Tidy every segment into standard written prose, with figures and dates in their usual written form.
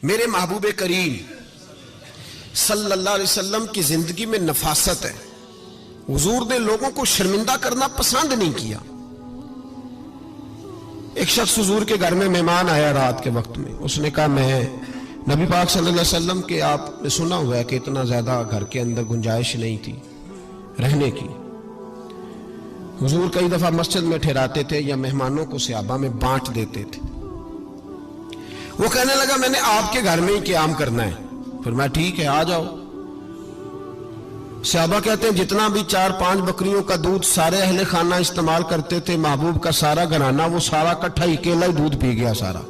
میرے محبوب کریم صلی اللہ علیہ وسلم کی زندگی میں نفاست ہے. حضور نے لوگوں کو شرمندہ کرنا پسند نہیں کیا. ایک شخص حضور کے گھر میں مہمان آیا رات کے وقت میں. اس نے کہا میں نبی پاک صلی اللہ علیہ وسلم کے آپ نے سنا ہوا ہے کہ اتنا زیادہ گھر کے اندر گنجائش نہیں تھی رہنے کی. حضور کئی دفعہ مسجد میں ٹھہراتے تھے یا مہمانوں کو صحابہ میں بانٹ دیتے تھے. وہ کہنے لگا میں نے آپ کے گھر میں ہی قیام کرنا ہے. پھر میں ٹھیک ہے آ جاؤ. صحابہ کہتے ہیں جتنا بھی 4-5 بکریوں کا دودھ سارے اہل خانہ استعمال کرتے تھے محبوب کا سارا گھرانہ وہ سارا کٹھا ہی اکیلا ہی دودھ پی گیا. سارا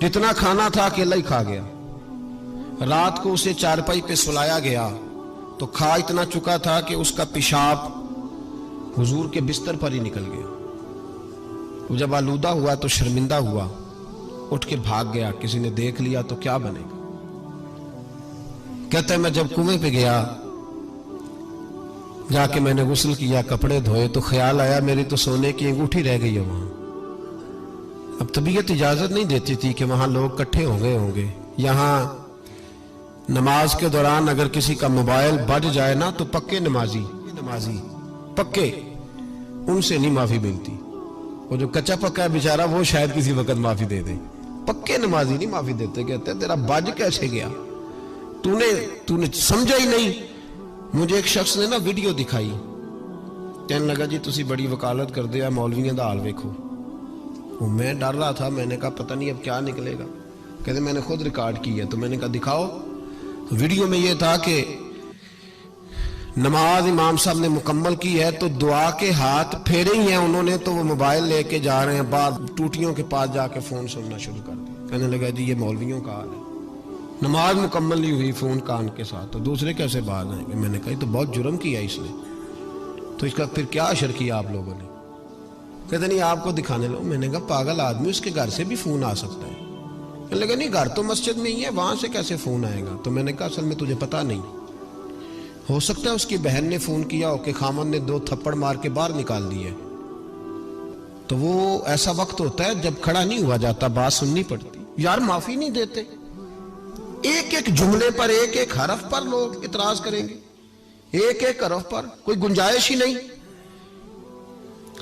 جتنا کھانا تھا اکیلا ہی کھا گیا. رات کو اسے چارپائی پہ سلایا گیا تو کھا اتنا چکا تھا کہ اس کا پیشاب حضور کے بستر پر ہی نکل گیا. وہ جب آلودہ ہوا تو شرمندہ ہوا, اٹھ کے بھاگ گیا. کسی نے دیکھ لیا تو کیا بنے گا. کہتا ہے میں جب کنویں پہ گیا جا کے میں نے غسل کیا کپڑے دھوئے تو خیال آیا میری تو سونے کی انگوٹھی رہ گئی ہے وہاں. اب طبیعت اجازت نہیں دیتی تھی کہ وہاں لوگ کٹھے ہو گئے ہوں گے. یہاں نماز کے دوران اگر کسی کا موبائل بج جائے نا تو پکے نمازی پکے ان سے نہیں معافی ملتی. وہ جو کچا پکا ہے بیچارہ وہ شاید کسی وقت معافی دے دے. پکے نمازی نہیں معافی دیتے. کہتے ہیں تیرا بج کیسے گیا, تو نے سمجھا ہی نہیں. مجھے ایک شخص نے نا ویڈیو دکھائی, کہنے لگا جی تسی بڑی وکالت کر دیا مولویاں دا حال ویکھو. وہ میں ڈر رہا تھا, میں نے کہا پتہ نہیں اب کیا نکلے گا. کہتے میں نے خود ریکارڈ کی ہے. تو میں نے کہا دکھاؤ. ویڈیو میں یہ تھا کہ نماز امام صاحب نے مکمل کی ہے تو دعا کے ہاتھ پھیرے ہی ہیں انہوں نے, تو وہ موبائل لے کے جا رہے ہیں باہر ٹوٹیوں کے پاس جا کے فون سننا شروع کر دیا. کہنے لگا جی یہ مولویوں کا حال ہے, نماز مکمل نہیں ہوئی فون کان کے ساتھ تو دوسرے کیسے باز آئیں گے. میں نے کہا یہ تو بہت جرم کیا اس نے, تو اس کا پھر کیا اشر کیا آپ لوگوں نے. کہتے نہیں آپ کو دکھانے لو. میں نے کہا پاگل آدمی, اس کے گھر سے بھی فون آ سکتا ہے. کہنے لگا نہیں گھر تو مسجد میں ہی ہے, وہاں سے کیسے فون آئے گا. تو میں نے کہا اصل میں تجھے پتا نہیں, ہو سکتا ہے اس کی بہن نے فون کیا ہو کہ خامن نے 2 تھپڑ مار کے باہر نکال دی ہے. تو وہ ایسا وقت ہوتا ہے جب کھڑا نہیں ہوا جاتا, بات سننی پڑتی. یار معافی نہیں دیتے, ایک ایک جملے پر ایک ایک حرف پر لوگ اعتراض کریں گے, ایک ایک حرف پر کوئی گنجائش ہی نہیں.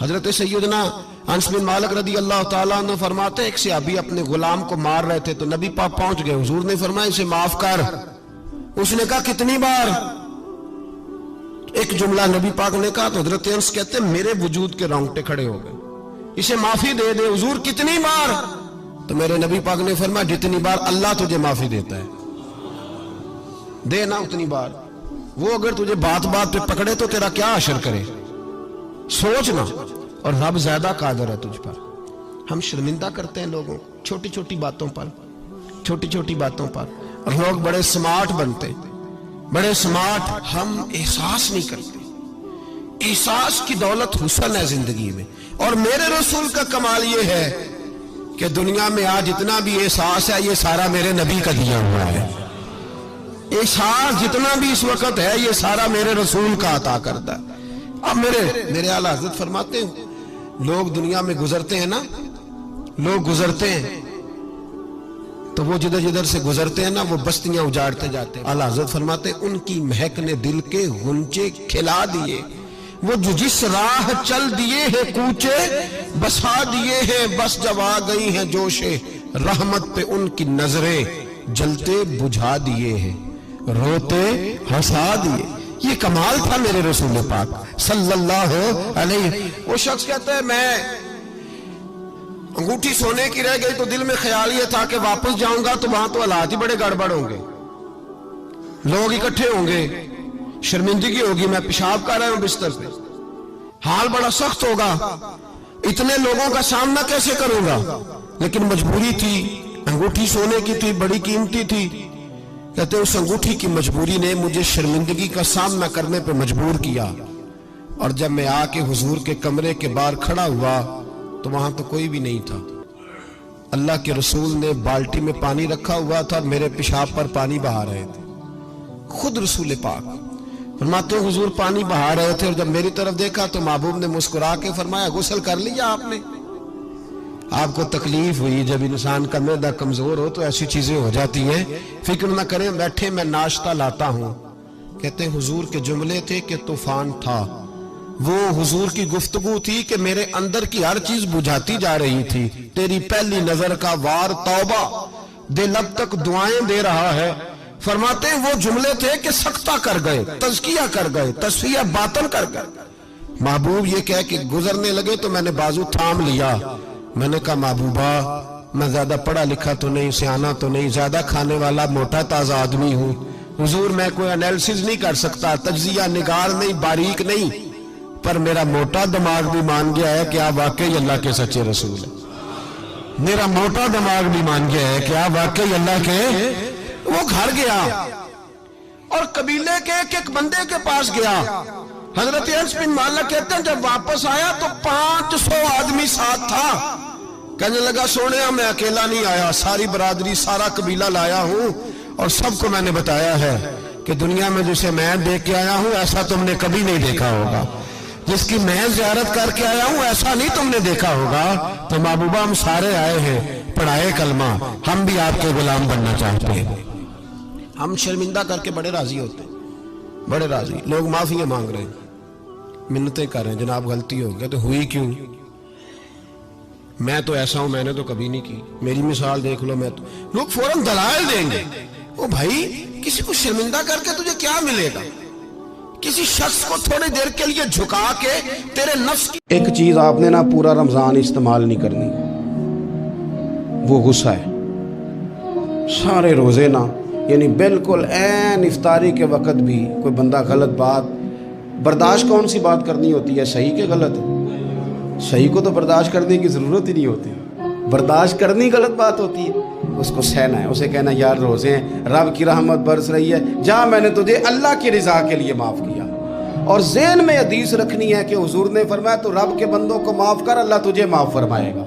حضرت سیدنا انس بن مالک رضی اللہ تعالیٰ عنہ فرماتے ہیں ایک صحابی اپنے غلام کو مار رہے تھے تو نبی پاک پہنچ گئے. حضور نے فرمایا اسے معاف کر. اس نے کہا کتنی بار. ایک جملہ نبی پاک نے کہا تو حضرت انس کہتے ہیں میرے وجود کے رونگٹے کھڑے ہو گئے. اسے معافی دے دے. حضور کتنی بار. تو میرے نبی پاک نے فرمایا جتنی بار اللہ تجھے معافی دیتا ہے دے نا اتنی بار. وہ اگر تجھے بات بات پہ پکڑے تو تیرا کیا اشر کرے, سوچنا. اور رب زیادہ قادر ہے تجھ پر. ہم شرمندہ کرتے ہیں لوگوں چھوٹی چھوٹی باتوں پر, اور لوگ بڑے سمارٹ بنتے, بڑے سمارٹ. ہم احساس نہیں کرتے. احساس کی دولت حسن ہے زندگی میں. اور میرے رسول کا کمال یہ ہے کہ دنیا میں آج جتنا بھی احساس ہے یہ سارا میرے نبی کا دیا ہوا ہے. احساس جتنا بھی اس وقت ہے یہ سارا میرے رسول کا عطا کرتا ہے. اب میرے اعلیٰ حضرت فرماتے ہیں لوگ دنیا میں گزرتے ہیں نا, لوگ گزرتے ہیں تو وہ جدھر جدھر سے گزرتے ہیں نا وہ بستیاں اجاڑتے جاتے ہیں. اعلیٰ حضرت فرماتے ہیں ان کی مہک نے دل کے غنچے کھلا دیے, وہ جو جس راہ چل دیے ہیں کوچے بسا دیے ہیں, بس جب آ گئی ہیں جوشے رحمت پہ ان کی نظریں جلتے بجھا دیے ہیں, روتے ہنسا دیے. یہ کمال تھا میرے رسول پاک صلی اللہ علیہ. وہ شخص کہتا ہے میں انگوٹھی سونے کی رہ گئی تو دل میں خیال یہ تھا کہ واپس جاؤں گا تو وہاں تو حالات ہی بڑے گڑبڑ ہوں گے, لوگ اکٹھے ہوں گے, شرمندگی ہوگی, میں پیشاب کر رہا ہوں بستر پہ, حال بڑا سخت ہوگا, اتنے لوگوں کا سامنا کیسے کروں گا. لیکن مجبوری تھی, انگوٹھی سونے کی تھی, بڑی قیمتی تھی. کہتے ہیں اس انگوٹھی کی مجبوری نے مجھے شرمندگی کا سامنا کرنے پہ مجبور کیا. اور جب میں آ کے حضور کے کمرے کے باہر کھڑا ہوا تو وہاں تو کوئی بھی نہیں تھا. اللہ کے رسول نے بالٹی میں پانی رکھا ہوا تھا, میرے پیشاب پر پانی بہا رہے تھے. خود رسول پاک فرماتے ہیں حضور پانی بہا رہے تھے اور جب میری طرف دیکھا تو محبوب نے مسکرا کے فرمایا غسل کر لیا آپ نے. آپ کو تکلیف ہوئی، جب انسان کا معدہ کمزور ہو تو ایسی چیزیں ہو جاتی ہیں، فکر نہ کریں، بیٹھے میں ناشتہ لاتا ہوں۔ کہتے ہیں حضور کے جملے تھے کہ طوفان تھا، وہ حضور کی گفتگو تھی کہ میرے اندر کی ہر چیز بجھاتی جا رہی تھی۔ تیری پہلی نظر کا وار توبہ، دل اب تک دعائیں دے رہا ہے۔ فرماتے ہیں وہ جملے تھے کہ سکتہ کر گئے، تزکیہ کر گئے، تصفیہ باطن کر گئے۔ محبوب یہ کہہ کہ گزرنے لگے تو میں نے بازو تھام لیا، میں نے کہا محبوبہ میں زیادہ پڑھا لکھا تو نہیں، سیانا تو نہیں، زیادہ کھانے والا موٹا تازہ آدمی ہوں، حضور میں کوئی انالیسز نہیں کر سکتا، تجزیہ نگار نہیں، باریک نہیں، پر میرا موٹا دماغ بھی مان گیا ہے کہ آپ واقعی اللہ کے سچے رسول ہیں۔ میرا موٹا دماغ بھی مان گیا ہے کہ آپ واقعی اللہ کے۔ وہ گھر گیا اور قبیلے کے ایک بندے کے پاس گیا۔ حضرت انس بن مالک کہتے ہیں جب واپس آیا تو 500 آدمی ساتھ تھا۔ کہنے لگا سونیا میں اکیلا نہیں آیا، ساری برادری سارا قبیلہ لایا ہوں، اور سب کو میں نے بتایا ہے کہ دنیا میں جسے میں دیکھ کے آیا ہوں ایسا تم نے کبھی نہیں دیکھا ہوگا، جس کی میں زیارت کر کے آیا ہوں ایسا نہیں تم نے دیکھا ہوگا۔ تو محبوبہ ہم سارے آئے ہیں پڑھائے کلمہ، ہم بھی آپ کے غلام بننا چاہتے ہیں۔ ہم شرمندہ کر کے بڑے راضی ہوتے ہیں، بڑے راضی، لوگ معافیاں مانگ رہے ہیں، منتیں کر رہے ہیں، جناب غلطی ہو گیا تو ہوئی کیوں؟ میں تو ایسا ہوں، میں نے تو کبھی نہیں کی، میری مثال دیکھ لو، میں تو لوگ فوراً دلائل دیں گے۔ او بھائی کسی کو شرمندہ کر کے تجھے کیا ملے گا؟ کسی شخص کو تھوڑی دیر کے لیے جھکا کے تیرے نفس کی ایک چیز آپ نے نا پورا رمضان استعمال نہیں کرنی، وہ غصہ ہے۔ سارے روزے نا، یعنی بالکل عین افطاری کے وقت بھی کوئی بندہ غلط بات برداشت، کون سی بات کرنی ہوتی ہے، صحیح کہ غلط؟ صحیح کو تو برداشت کرنے کی ضرورت ہی نہیں ہوتی، برداشت کرنی غلط بات ہوتی ہے، اس کو سہنا ہے، اسے کہنا یار روزے ہیں، رب کی رحمت برس رہی ہے، جا میں نے تجھے اللہ کی رضا کے لیے معاف کیا۔ اور ذہن میں حدیث رکھنی ہے کہ حضور نے فرمایا تو رب کے بندوں کو معاف کر، اللہ تجھے معاف فرمائے گا۔